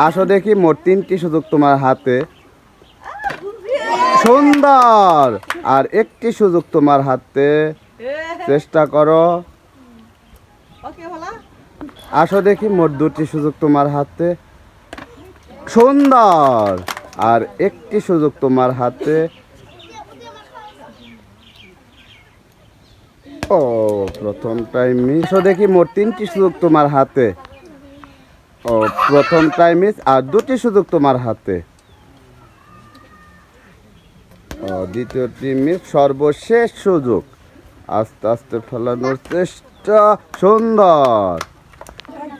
আসো দেখি মোট 3টি সুযোগ তোমার হাতে। সুন্দর। আর একটি সুযোগ তোমার হাতে, চেষ্টা করো। আসো দেখি মোট 2টি সুযোগ তোমার হাতে। সুন্দর। আর একটি সুযোগ তোমার হাতে। ও প্রথমটাই মিস। আসো দেখি মোট 3টি সুযোগ তোমার হাতে। ও প্রথমটাই মিস আর 2টি সুযোগ তোমার হাতে। দ্বিতীয়টি মিস, সর্বশেষ সুযোগ। আস্তে আস্তে ফেলানোর চেষ্টা। সুন্দর।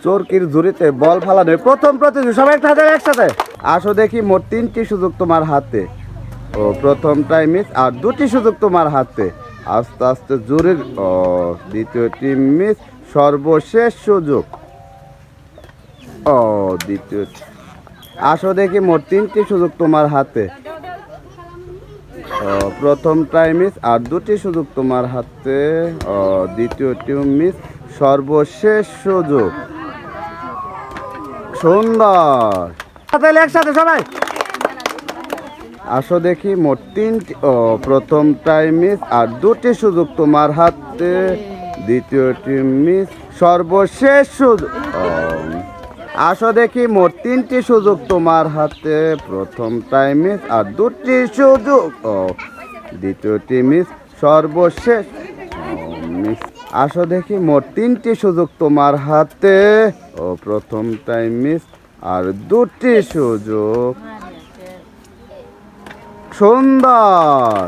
চরকির ঝুড়িতে বল ফেলানোর প্রথম প্রতিযোগী, সবাই একটা হাতে একসাথে। আসো দেখি মোট 3টি সুযোগ তোমার হাতে। ও প্রথমটাই মিস আর 2টি সুযোগ তোমার হাতে। আস্তে আস্তে জুড়ির। দ্বিতীয়টি মিস, সর্বশেষ সুযোগ। দ্বিতীয়। আসো দেখি মোট 3টি সুযোগ তোমার হাতে। প্রথমটাই মিস আর 2টি সুযোগ তোমার হাতে। দ্বিতীয়টিও মিস, সর্বশেষ সুযোগ। সুন্দর। একসাথে সবাই। আসো দেখি মোট 3টি। প্রথমটাই মিস আর 2টি সুযোগ তোমার হাতে। দ্বিতীয়টি মিস, সর্বশেষ সুযোগ। আসো দেখি মোট 3টি সুযোগ তোমার হাতে। প্রথমটাই মিস আর 2টি সুযোগ। দ্বিতীয়টি মিস, সর্বশেষ মিস। আসো দেখি মোট 3টি সুযোগ তোমার হাতে। প্রথমটাই মিস আর 2টি সুযোগ। সুন্দর।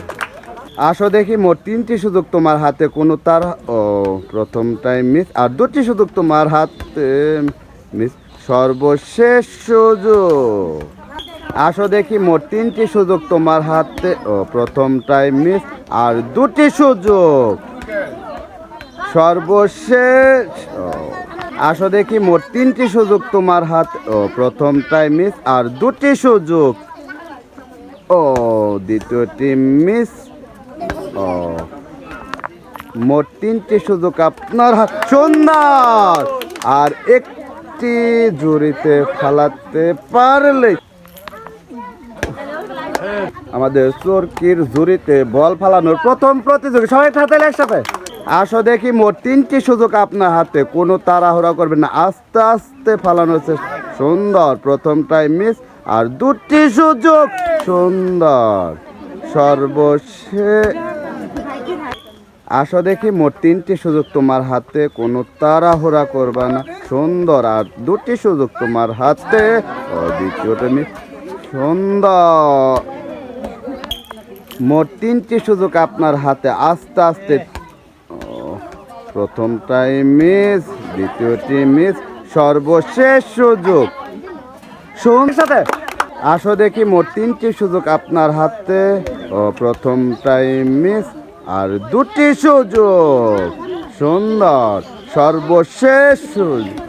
আসো দেখি মোট 3টি সুযোগ তোমার হাতে, কোনো তার। প্রথমটাই মিস আর 2টি সুযোগ তোমার হাতে। মিস, সর্বশেষ সুযোগ। আসো দেখি মোট 3টি সুযোগ তোমার হাতে। প্রথমটাই মিস আর 2টি সুযোগ। সর্বশেষ। আসো দেখি মোট 3টি সুযোগ তোমার হাতে। প্রথমটাই মিস আর 2টি সুযোগ। দ্বিতীয়টি মিস। মোট 3টি সুযোগ আপনার হাত। সুন্দর। আর একটি জুড়িতে ফালাতে পারলে আমাদের চরকির ঝুড়িতে বল ফালানোর প্রথম প্রতিযোগী, সবাই হাতে একসাথে। আসো দেখি মোট 3টি সুযোগ আপনার হাতে, কোনো তাড়াহুড়া করবেন না, আস্তে আস্তে ফালানোর চেষ্টা। সুন্দর। প্রথমটাই মিস আর 2টি সুযোগ। সুন্দর। সর্বশেষ। আসো দেখি মোট 3টি সুযোগ তোমার হাতে, কোনো তাড়াহুড়া করবা না। সুন্দর। আর 2টি সুযোগ তোমার হাতে। দ্বিতীয়টা মিস। সুন্দর। মোট 3টি সুযোগ আপনার হাতে, আস্তে আস্তে। প্রথমটাই মিস, দ্বিতীয়টি মিস, সর্বশেষ সুযোগ। সাথে। আসো দেখি মোট 3টি সুযোগ আপনার হাতে। প্রথমটাই মিস আর 2টি সুযোগ। সুন্দর। সর্বশেষ সুযোগ।